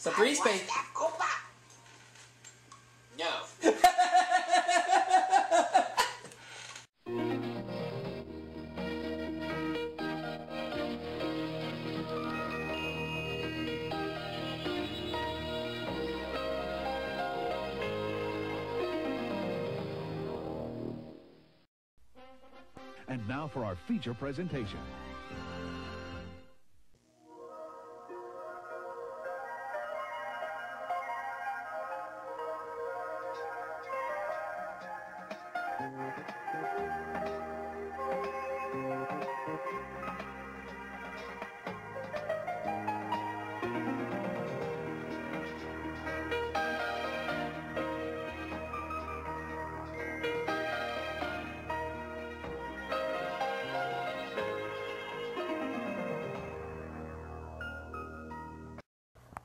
So free space. No. And now for our feature presentation.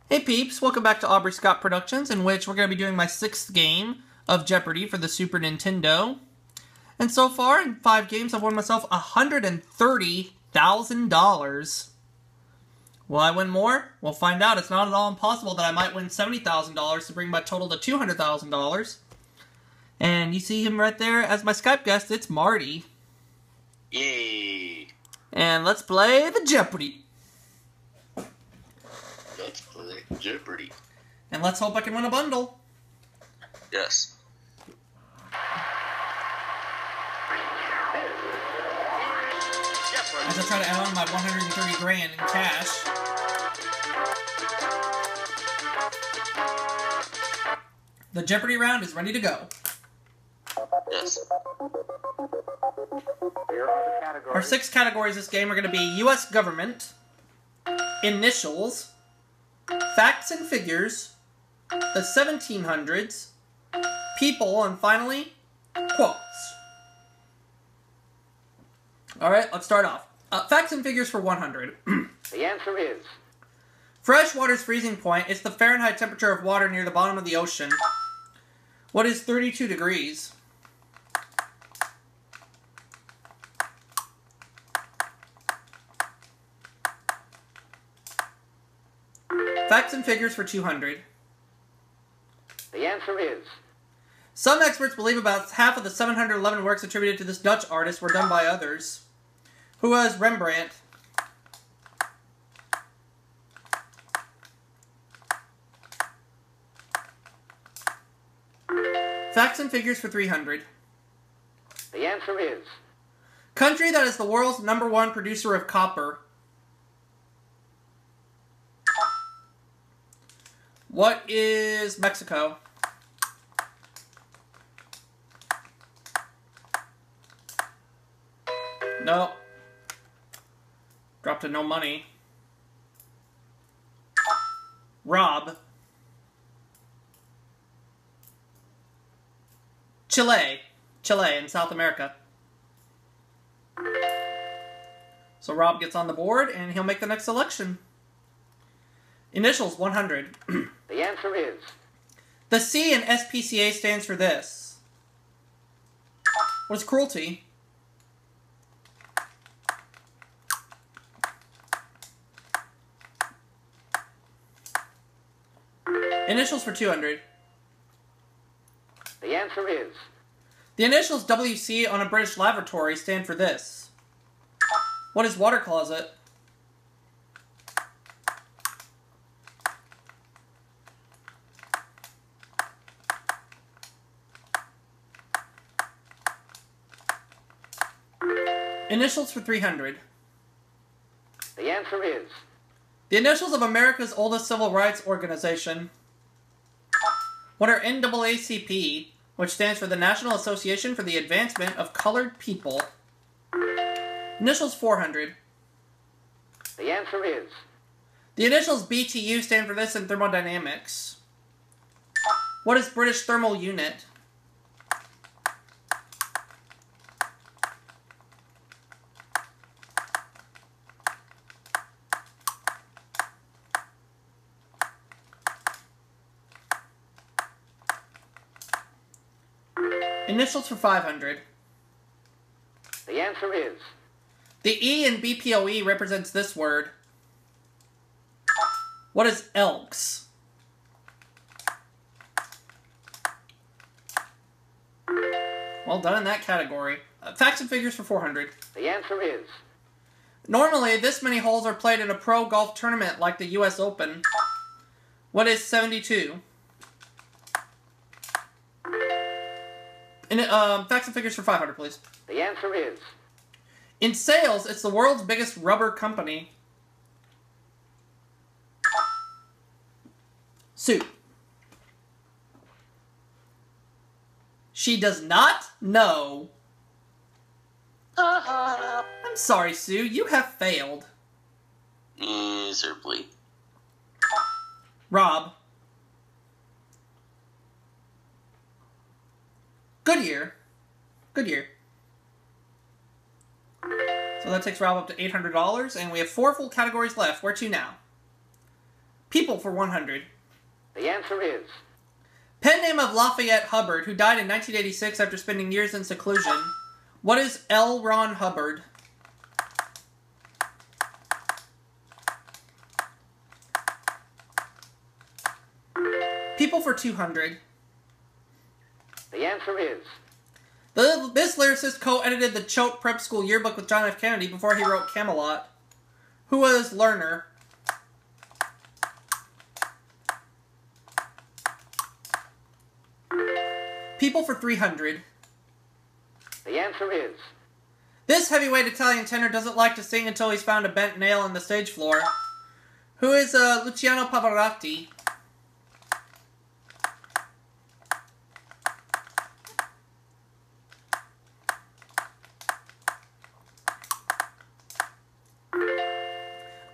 Hey peeps, welcome back to Aubrey Scott Productions, in which we're going to be doing my 6th game of Jeopardy for the Super Nintendo. And so far, in 5 games, I've won myself $130,000. Will I win more? We'll find out. It's not at all impossible that I might win $70,000 to bring my total to $200,000. And you see him right there as my Skype guest, it's Marty. Yay. And let's play the Jeopardy! Let's play Jeopardy. And let's hope I can win a bundle. Yes. As I try to add on my 130 grand in cash. The Jeopardy round is ready to go. Yes. Our 6 categories this game are going to be U.S. government, initials, facts and figures, the 1700s, people, and finally, quotes. Alright, let's start off. Facts and figures for 100. The answer is... Fresh water's freezing point is the Fahrenheit temperature of water near the bottom of the ocean. What is 32 degrees? Facts and figures for 200. The answer is... Some experts believe about half of the 711 works attributed to this Dutch artist were done by others. Who was Rembrandt? Facts and figures for 300. The answer is... Country that is the world's #1 producer of copper. What is Mexico? No. Dropped to no money. Rob. Chile. Chile in South America. So Rob gets on the board and he'll make the next selection. Initials 100. The answer is... The C in SPCA stands for this. What is cruelty? Initials for 200. The answer is... The initials WC on a British lavatory stand for this. What is water closet? Initials for 300. The answer is... The initials of America's oldest civil rights organization. What are NAACP, which stands for the National Association for the Advancement of Colored People? Initials 400. The answer is... The initials BTU stand for this in thermodynamics. What is British thermal unit? Initials for 500. The answer is... The E in BPOE represents this word. What is Elks? Well done in that category. Facts and figures for 400. The answer is Normally, this many holes are played in a pro golf tournament like the U.S. Open. What is 72? Facts and figures for 500, please. the answer is In sales, it's the world's biggest rubber company. Sue. She does not know. I'm sorry, Sue. You have failed. Miserably. Rob. Goodyear. Goodyear. So that takes Rob up to $800, and we have 4 full categories left. Where to now? People for 100. the answer is Pen name of Lafayette Hubbard, who died in 1986 after spending years in seclusion. What is L. Ron Hubbard? People for 200. the answer is This lyricist co-edited the Choate Prep School yearbook with John F. Kennedy before he wrote Camelot. Who was Lerner? People for 300. the answer is This heavyweight Italian tenor doesn't like to sing until he's found a bent nail on the stage floor. Who is Luciano Pavarotti?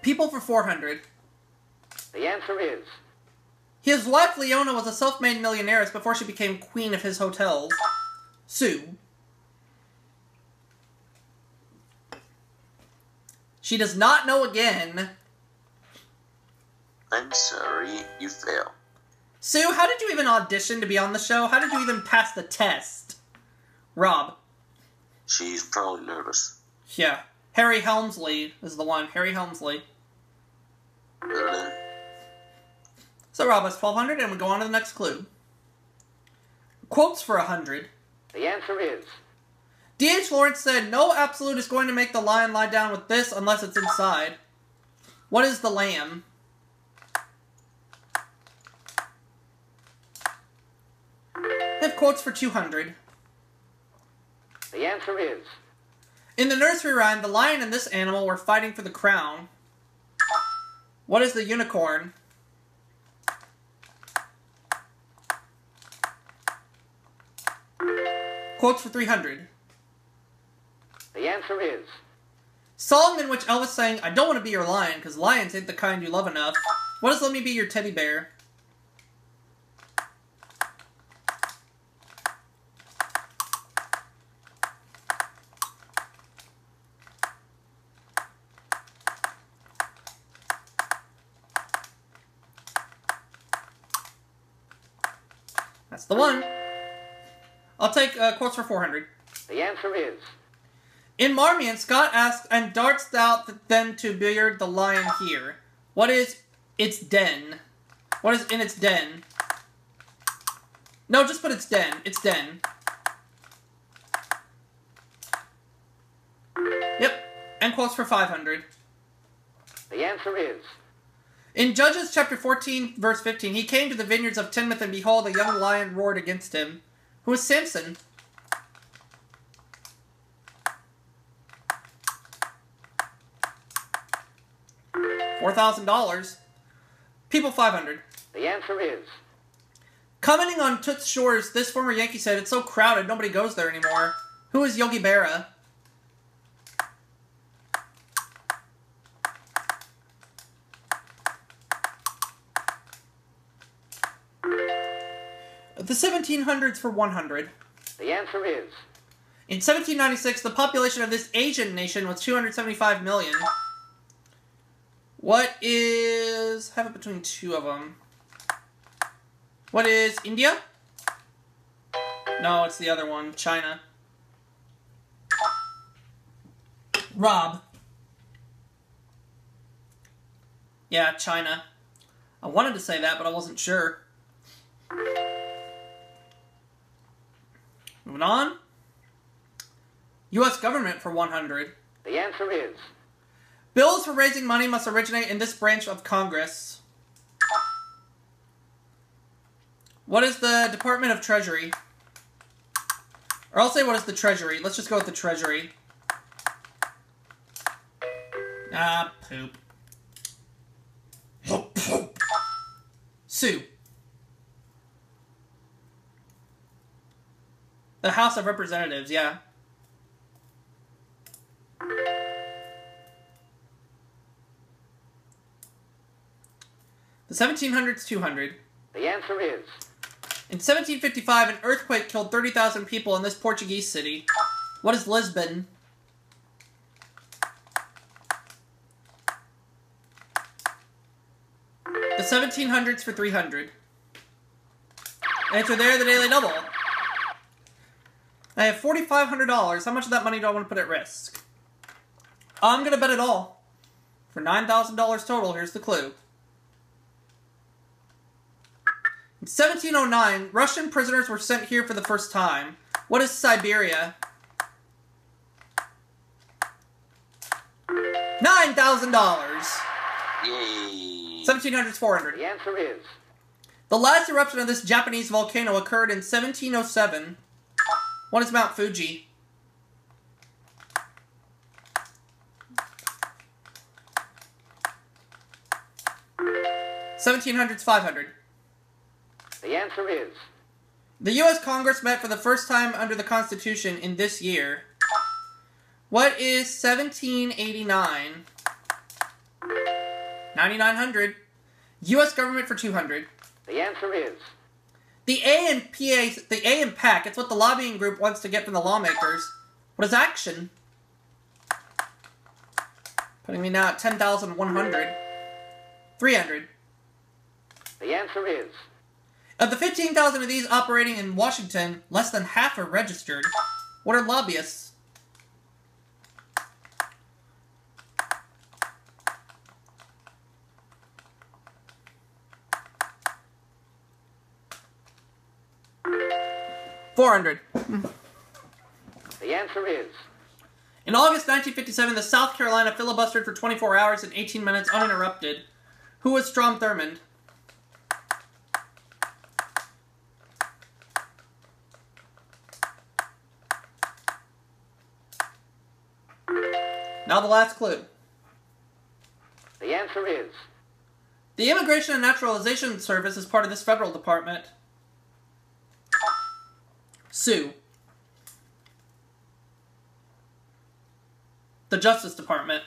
People for 400. the answer is His wife Leona was a self-made millionairess before she became queen of his hotels. Sue. She does not know again. I'm sorry, you fail. Sue, how did you even audition to be on the show? How did you even pass the test? Rob. She's probably nervous. Yeah. Harry Helmsley is the one. Harry Helmsley. Really? So Rob has 1,200, and we go on to the next clue. Quotes for 100. the answer is D.H. Lawrence said, "No absolute is going to make the lion lie down with this unless it's inside." What is the lamb? I have quotes for 200. the answer is In the nursery rhyme, the lion and this animal were fighting for the crown. What is the unicorn? Quotes for 300. the answer is Song in which Elvis sang, "I don't want to be your lion, because lions ain't the kind you love enough." What is "Let Me Be Your Teddy Bear"? That's the one. I'll take quotes for 400. the answer is In Marmion, Scott asks, "And dart'st thou then to beard the lion here?" What is its den? What is in its den? No, just put its den. Its den. Yep. And quotes for 500. the answer is In Judges chapter 14, verse 15, he came to the vineyards of Tinmouth, and behold, a young lion roared against him. Who is Samson? $4,000. People 500. the answer is Commenting on Toots Shores, this former Yankee said, "It's so crowded, nobody goes there anymore." Who is Yogi Berra? The 1700s for 100. the answer is In 1796, the population of this Asian nation was 275 million. What is... have it between two of them. What is India? No, it's the other one. China. Rob. Yeah, China. I wanted to say that, but I wasn't sure. Moving on. U.S. government for 100. The answer is Bills for raising money must originate in this branch of Congress. What is the Department of Treasury? Or I'll say what is the Treasury. Let's just go with the Treasury. Ah, poop. Sue. The House of Representatives, yeah. The 1700s, 200. the answer is In 1755, an earthquake killed 30,000 people in this Portuguese city. What is Lisbon? The 1700s for 300. Answer there, the Daily Double. I have $4,500. How much of that money do I want to put at risk? I'm going to bet it all. For $9,000 total, here's the clue. In 1709, Russian prisoners were sent here for the first time. What is Siberia? $9,000. Yay. 1700s, 400. the answer is The last eruption of this Japanese volcano occurred in 1707. What is Mount Fuji? $1,700s, 500. the answer is The U.S. Congress met for the first time under the Constitution in this year. What is 1789? 9,900. U.S. government for 200. the answer is The A and PA, the A and PAC, it's what the lobbying group wants to get from the lawmakers. What is action? Putting me now at 10,100. 300. the answer is Of the 15,000 of these operating in Washington, less than half are registered. What are lobbyists? $400. the answer is In August 1957, the South Carolina filibustered for 24 hours and 18 minutes uninterrupted. Who was Strom Thurmond? Now the last clue. the answer is The Immigration and Naturalization Service is part of this federal department. Sue. The Justice Department.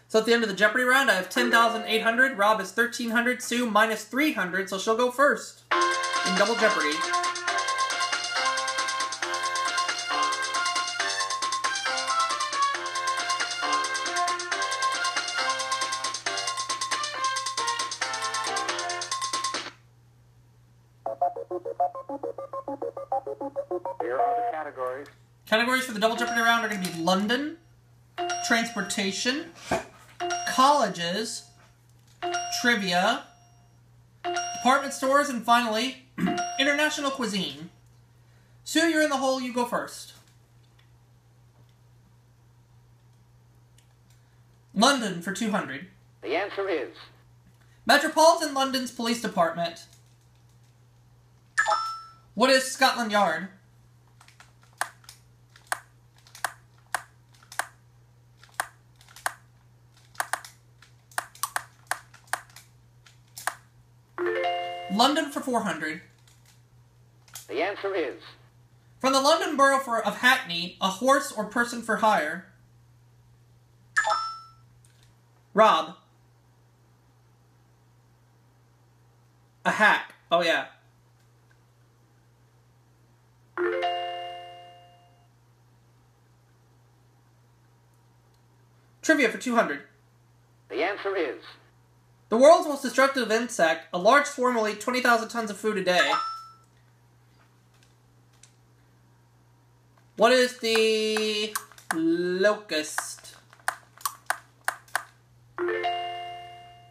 So at the end of the Jeopardy round, I have 10,800. Rob is 1,300. Sue minus 300, so she'll go first in Double Jeopardy. here are the categories. Categories for the Double Jeopardy round are going to be London, transportation, colleges, trivia, department stores, and finally, international cuisine. Sue, you're in the hole. You go first. London for 200. The answer is Metropolitan London's Police Department. What is Scotland Yard? London for 400. the answer is From the London Borough of Hackney, a horse or person for hire. Rob. A hack. Oh, yeah. Trivia for 200. the answer is The world's most destructive insect, a large swarm will eat 20,000 tons of food a day. What is the locust?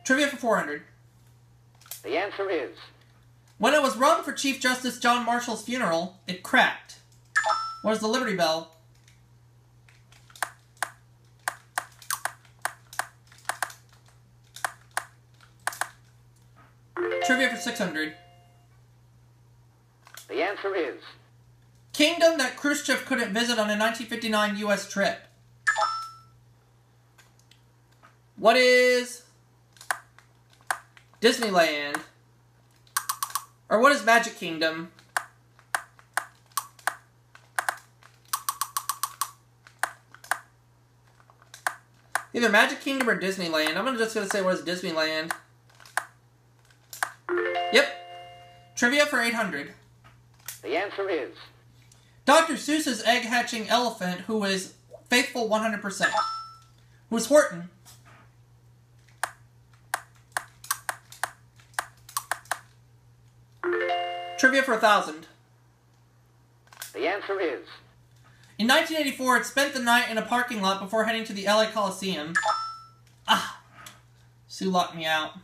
Trivia for 400. the answer is When it was rung for Chief Justice John Marshall's funeral, it cracked. What is the Liberty Bell? Trivia for 600. The answer is Kingdom that Khrushchev couldn't visit on a 1959 U.S. trip. What is Disneyland? Or what is Magic Kingdom? Either Magic Kingdom or Disneyland. I'm just going to say what is Disneyland. Yep. Trivia for 800. the answer is Dr. Seuss's egg-hatching elephant, who is faithful 100%. Who is Horton? Trivia for 1,000. the answer is In 1984, it spent the night in a parking lot before heading to the LA Coliseum. Sue locked me out.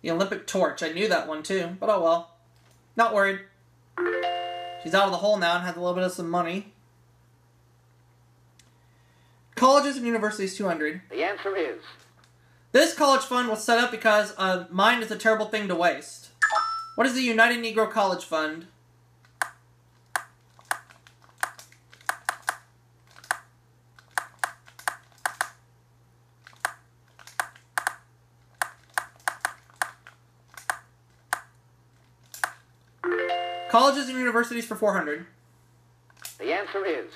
The Olympic torch. I knew that one too, but oh well. Not worried. She's out of the hole now and has a little bit of some money. Colleges and universities, 200. the answer is This college fund was set up because mind is a terrible thing to waste. What is the United Negro College Fund? Colleges and universities for 400. the answer is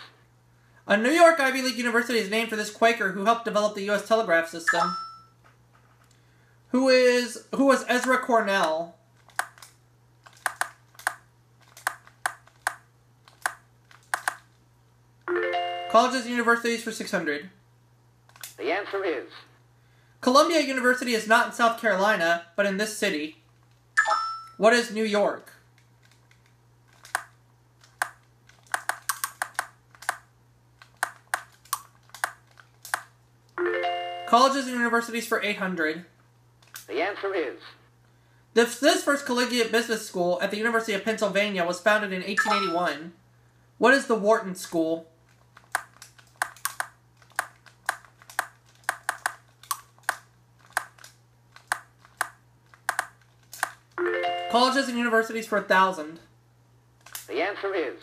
A New York Ivy League university is named for this Quaker who helped develop the U.S. telegraph system. Who was Ezra Cornell? Colleges and universities for 600. the answer is Columbia University is not in South Carolina, but in this city. What is New York? Colleges and universities for 800. the answer is This first collegiate business school at the University of Pennsylvania was founded in 1881. What is the Wharton School? Colleges and universities for 1,000. the answer is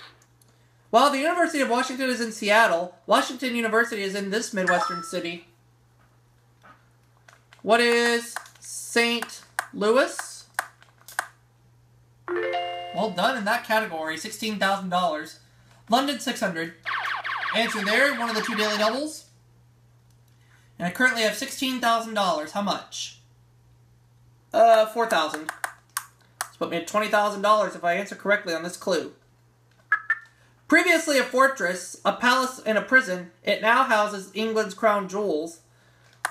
While the University of Washington is in Seattle, Washington University is in this Midwestern city. What is St. Louis? Well done in that category, $16,000. London, 600. Answer there, one of the 2 daily doubles. And I currently have $16,000. How much? 4,000. This put me at $20,000 if I answer correctly on this clue. Previously a fortress, a palace, and a prison, it now houses England's crown jewels.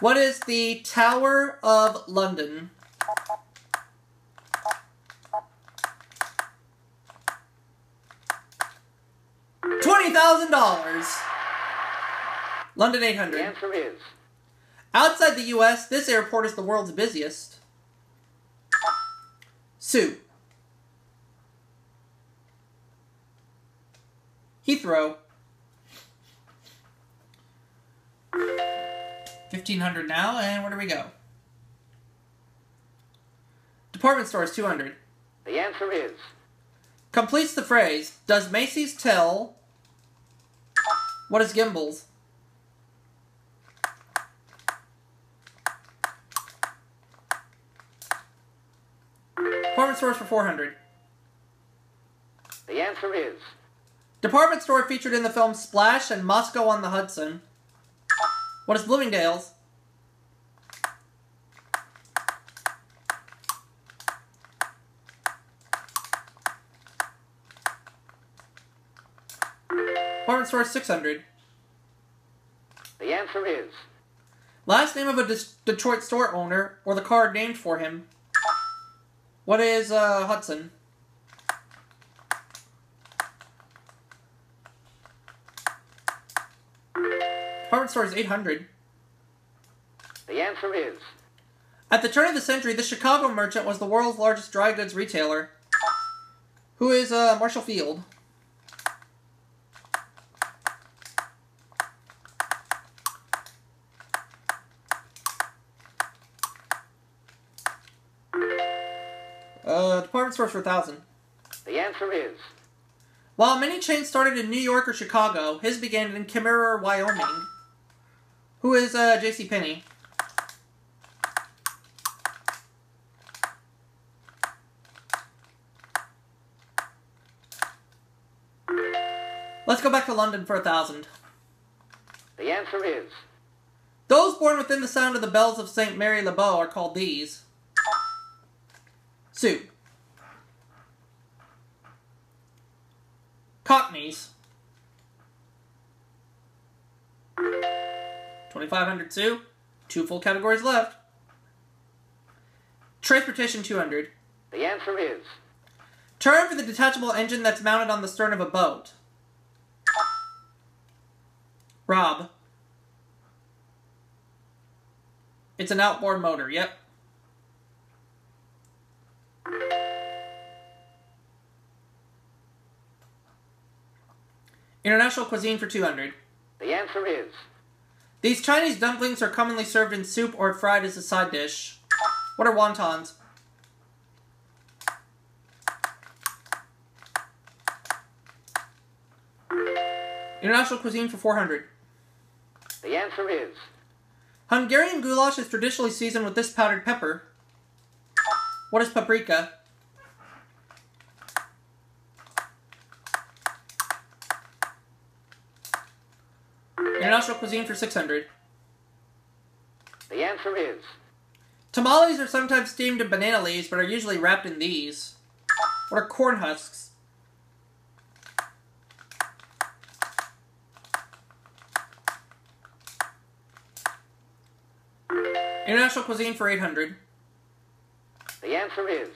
What is the Tower of London? $20,000. London, 800. the answer is Outside the U.S., this airport is the world's busiest. Sue. Heathrow. 1,500 now, and where do we go? Department stores, 200. the answer is Completes the phrase, does Macy's tell... What is Gimbel's? Department stores for 400. the answer is Department store featured in the film Splash and Moscow on the Hudson. What is Bloomingdale's? Department store 600. the answer is Last name of a Detroit store owner, or the card named for him. What is Hudson? Department store is 800. the answer is At the turn of the century, the Chicago merchant was the world's largest dry goods retailer. Who is Marshall Field? Department stores for 1,000. The answer is. While many chains started in New York or Chicago, his began in Kimmerer, Wyoming. Who is JCPenney? Let's go back to London for 1,000. The answer is. Those born within the sound of the bells of St. Mary Le Bow are called these. Sue. Cockneys. 2,500 Sue. 2 full categories left. Transportation 200. The answer is. Term for the detachable engine that's mounted on the stern of a boat. Rob. It's an outboard motor, yep. International cuisine for 200. The answer is. These Chinese dumplings are commonly served in soup or fried as a side dish. What are wontons? International cuisine for 400. The answer is. Hungarian goulash is traditionally seasoned with this powdered pepper. What is paprika? International cuisine for 600. The answer is. Tamales are sometimes steamed in banana leaves, but are usually wrapped in these. What are corn husks? International cuisine for 800. The answer is.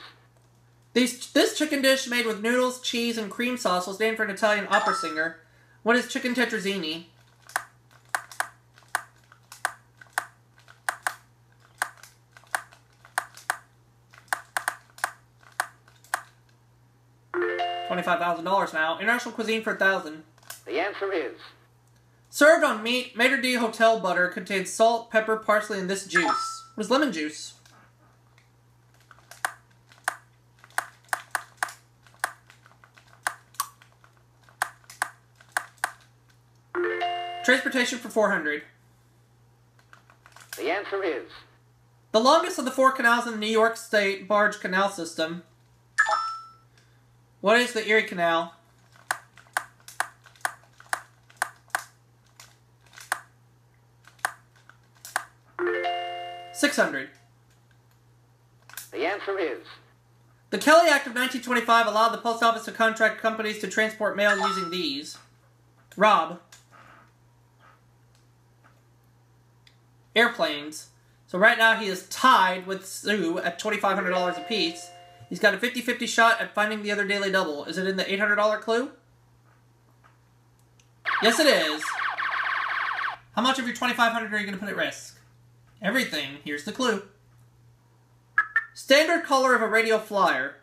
This chicken dish made with noodles, cheese, and cream sauce was named for an Italian opera singer. What is chicken tetrazzini? $25,000 now. International cuisine for 1,000. The answer is. Served on meat, Maitre d' Hotel butter contains salt, pepper, parsley, and this juice. What is lemon juice? Transportation for 400. The answer is. The longest of the 4 canals in the New York State barge canal system. What is the Erie Canal? $600. The answer is. The Kelly Act of 1925 allowed the post office to contract companies to transport mail using these. Rob. Airplanes. So right now he is tied with Sue at $2,500 apiece. He's got a 50-50 shot at finding the other daily double. Is it in the $800 clue? Yes, it is. How much of your $2,500 are you going to put at risk? Everything. Here's the clue. Standard color of a radio flyer.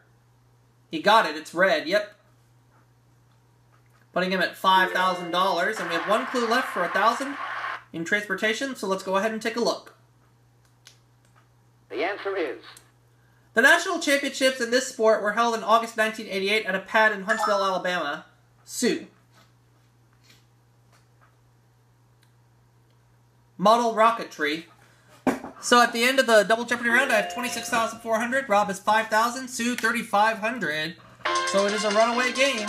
He got it. It's red. Yep. Putting him at $5,000. And we have 1 clue left for 1,000 in transportation. So let's go ahead and take a look. The answer is. The national championships in this sport were held in August 1988 at a pad in Huntsville, Alabama. Sue. Model rocketry. So at the end of the double Jeopardy round, I have 26,400. Rob is 5,000. Sue, 3,500. So it is a runaway game.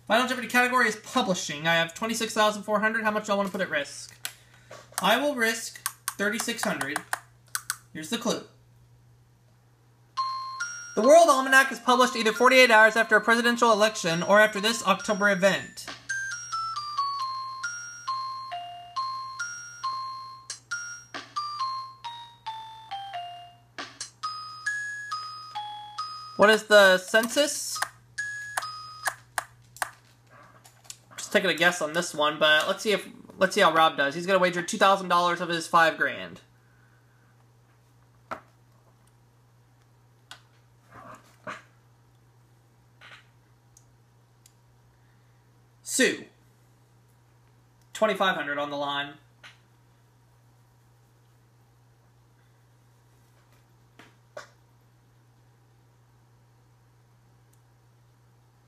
Final Jeopardy category is publishing. I have 26,400. How much do I want to put at risk? I will risk 3,600. Here's the clue. The World Almanac is published either 48 hours after a presidential election or after this October event. What is the census? Just taking a guess on this one, but let's see how Rob does. He's gonna wager $2,000 of his $5,000. Sue. 2,500 on the line.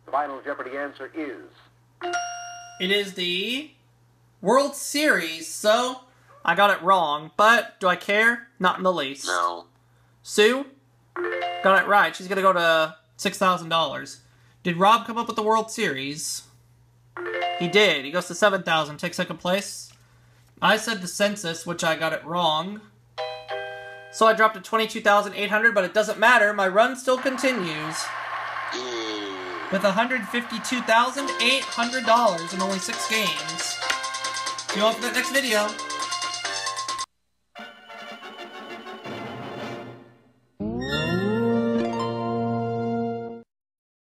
The final Jeopardy answer is... It is the World Series, so I got it wrong. But do I care? Not in the least. No. Sue? Got it right. She's going to go to $6,000. Did Rob come up with the World Series? He did. He goes to 7,000. Take second place. I said the census, which I got it wrong. So I dropped to 22,800, but it doesn't matter. My run still continues. With $152,800 in only 6 games. See you all for that next video.